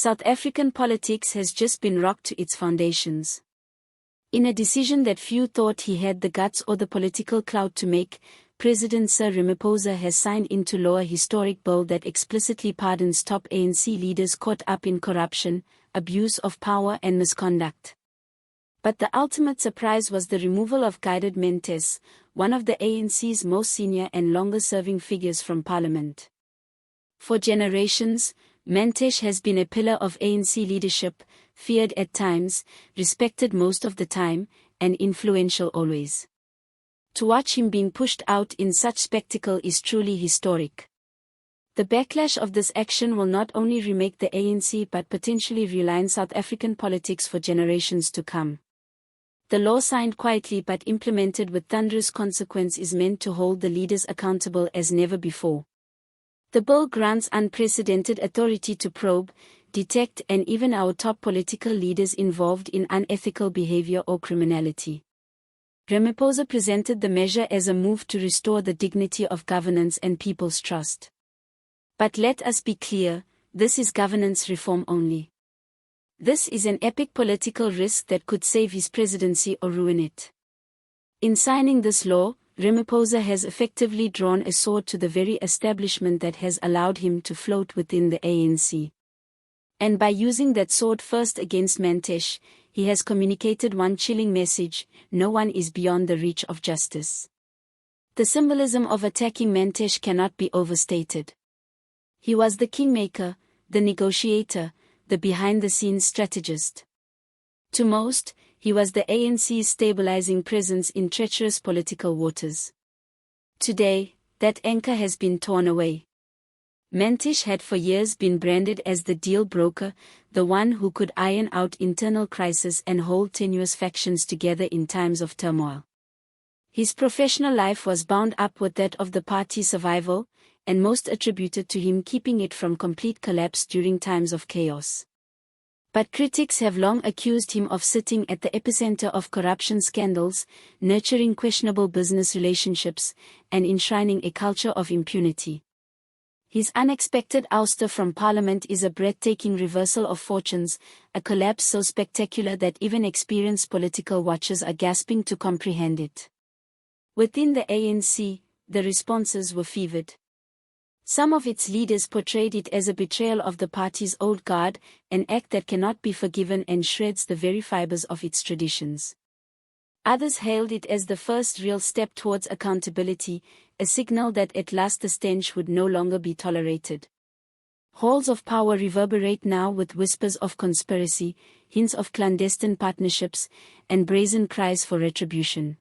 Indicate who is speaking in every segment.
Speaker 1: South African politics has just been rocked to its foundations. In a decision that few thought he had the guts or the political clout to make, President Sir Ramaphosa has signed into law a historic bill that explicitly pardons top ANC leaders caught up in corruption, abuse of power and misconduct. But the ultimate surprise was the removal of guided Mantashe, one of the ANC's most senior and longer-serving figures from Parliament. For generations, Mantashe has been a pillar of ANC leadership, feared at times, respected most of the time, and influential always. To watch him being pushed out in such spectacle is truly historic. The backlash of this action will not only remake the ANC but potentially realign South African politics for generations to come. The law, signed quietly but implemented with thunderous consequence, is meant to hold the leaders accountable as never before. The bill grants unprecedented authority to probe, detect and even our top political leaders involved in unethical behavior or criminality. Ramaphosa presented the measure as a move to restore the dignity of governance and people's trust. But let us be clear, this is governance reform only. This is an epic political risk that could save his presidency or ruin it. In signing this law, Ramaphosa has effectively drawn a sword to the very establishment that has allowed him to float within the ANC. And by using that sword first against Mantashe, he has communicated one chilling message: no one is beyond the reach of justice. The symbolism of attacking Mantashe cannot be overstated. He was the kingmaker, the negotiator, the behind-the-scenes strategist. To most, he was the ANC's stabilizing presence in treacherous political waters. Today, that anchor has been torn away. Mantashe had for years been branded as the deal broker, the one who could iron out internal crises and hold tenuous factions together in times of turmoil. His professional life was bound up with that of the party's survival, and most attributed to him keeping it from complete collapse during times of chaos. But critics have long accused him of sitting at the epicenter of corruption scandals, nurturing questionable business relationships, and enshrining a culture of impunity. His unexpected ouster from Parliament is a breathtaking reversal of fortunes, a collapse so spectacular that even experienced political watchers are gasping to comprehend it. Within the ANC, the responses were fevered. Some of its leaders portrayed it as a betrayal of the party's old guard, an act that cannot be forgiven and shreds the very fibers of its traditions. Others hailed it as the first real step towards accountability, a signal that at last the stench would no longer be tolerated. Halls of power reverberate now with whispers of conspiracy, hints of clandestine partnerships, and brazen cries for retribution.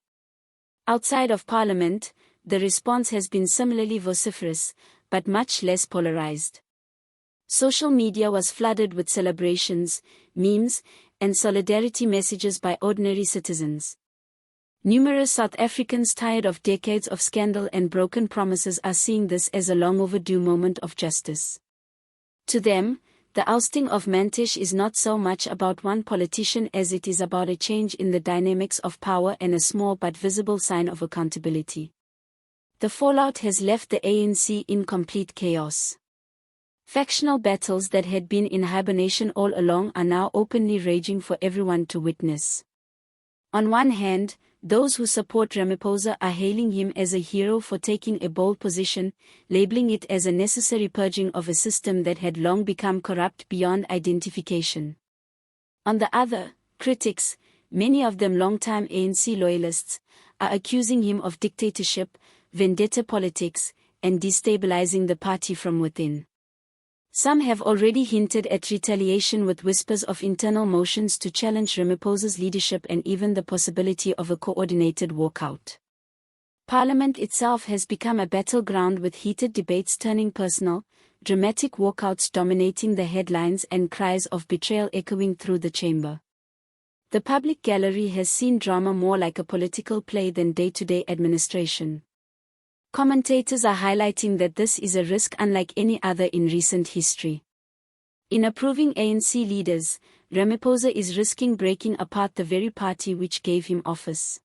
Speaker 1: Outside of Parliament, the response has been similarly vociferous, but much less polarized. Social media was flooded with celebrations, memes, and solidarity messages by ordinary citizens. Numerous South Africans tired of decades of scandal and broken promises are seeing this as a long overdue moment of justice. To them, the ousting of Mantashe is not so much about one politician as it is about a change in the dynamics of power and a small but visible sign of accountability. The fallout has left the ANC in complete chaos. Factional battles that had been in hibernation all along are now openly raging for everyone to witness. On one hand, those who support Ramaphosa are hailing him as a hero for taking a bold position, labeling it as a necessary purging of a system that had long become corrupt beyond identification. On the other, critics, many of them long-time ANC loyalists, are accusing him of dictatorship, vendetta politics, and destabilizing the party from within. Some have already hinted at retaliation with whispers of internal motions to challenge Ramaphosa's leadership and even the possibility of a coordinated walkout. Parliament itself has become a battleground with heated debates turning personal, dramatic walkouts dominating the headlines and cries of betrayal echoing through the chamber. The public gallery has seen drama more like a political play than day-to-day administration. Commentators are highlighting that this is a risk unlike any other in recent history. In approving ANC leaders, Ramaphosa is risking breaking apart the very party which gave him office.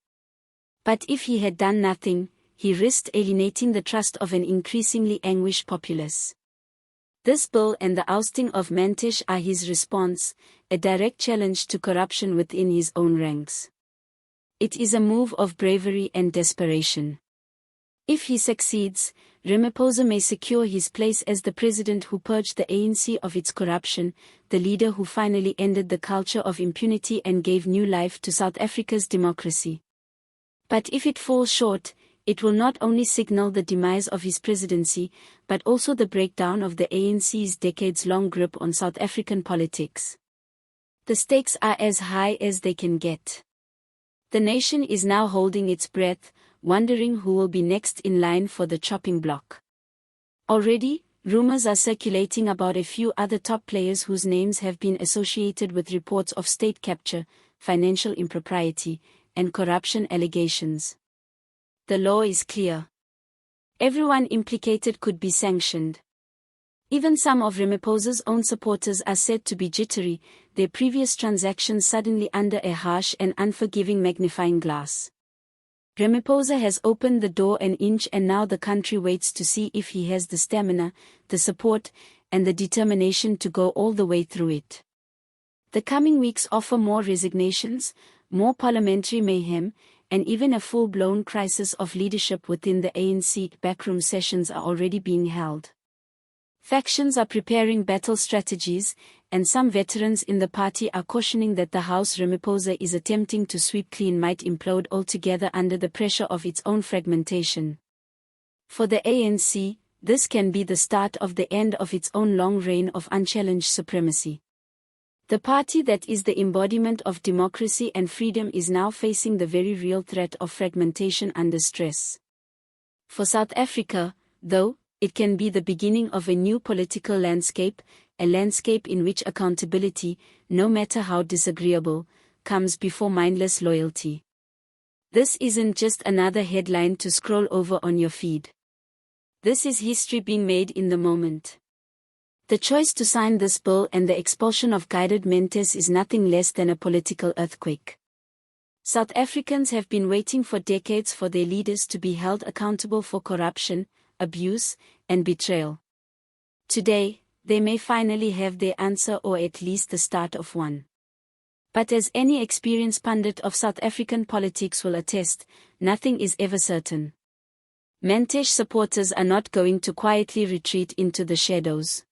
Speaker 1: But if he had done nothing, he risked alienating the trust of an increasingly anguished populace. This bill and the ousting of Mantashe are his response, a direct challenge to corruption within his own ranks. It is a move of bravery and desperation. If he succeeds, Ramaphosa may secure his place as the president who purged the ANC of its corruption, the leader who finally ended the culture of impunity and gave new life to South Africa's democracy. But if it falls short, it will not only signal the demise of his presidency, but also the breakdown of the ANC's decades-long grip on South African politics. The stakes are as high as they can get. The nation is now holding its breath, wondering who will be next in line for the chopping block. Already, rumors are circulating about a few other top players whose names have been associated with reports of state capture, financial impropriety, and corruption allegations. The law is clear. Everyone implicated could be sanctioned. Even some of Ramaphosa's own supporters are said to be jittery, their previous transactions suddenly under a harsh and unforgiving magnifying glass. Ramaphosa has opened the door an inch, and now the country waits to see if he has the stamina, the support, and the determination to go all the way through it. The coming weeks offer more resignations, more parliamentary mayhem, and even a full-blown crisis of leadership within the ANC. Backroom sessions are already being held. Factions are preparing battle strategies, and some veterans in the party are cautioning that the house Ramaphosa is attempting to sweep clean might implode altogether under the pressure of its own fragmentation. For the ANC, this can be the start of the end of its own long reign of unchallenged supremacy. The party that is the embodiment of democracy and freedom is now facing the very real threat of fragmentation under stress. For South Africa, though, it can be the beginning of a new political landscape, a landscape in which accountability, no matter how disagreeable, comes before mindless loyalty. This isn't just another headline to scroll over on your feed. This is history being made in the moment. The choice to sign this bill and the expulsion of guided Mantashe is nothing less than a political earthquake. South Africans have been waiting for decades for their leaders to be held accountable for corruption, abuse, and betrayal. Today, they may finally have their answer, or at least the start of one. But as any experienced pundit of South African politics will attest, nothing is ever certain. Mantashe supporters are not going to quietly retreat into the shadows.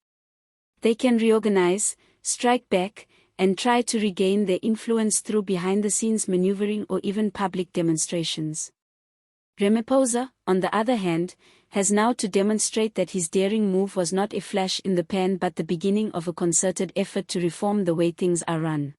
Speaker 1: They can reorganize, strike back, and try to regain their influence through behind-the-scenes maneuvering or even public demonstrations. Ramaphosa, on the other hand, has now to demonstrate that his daring move was not a flash in the pan but the beginning of a concerted effort to reform the way things are run.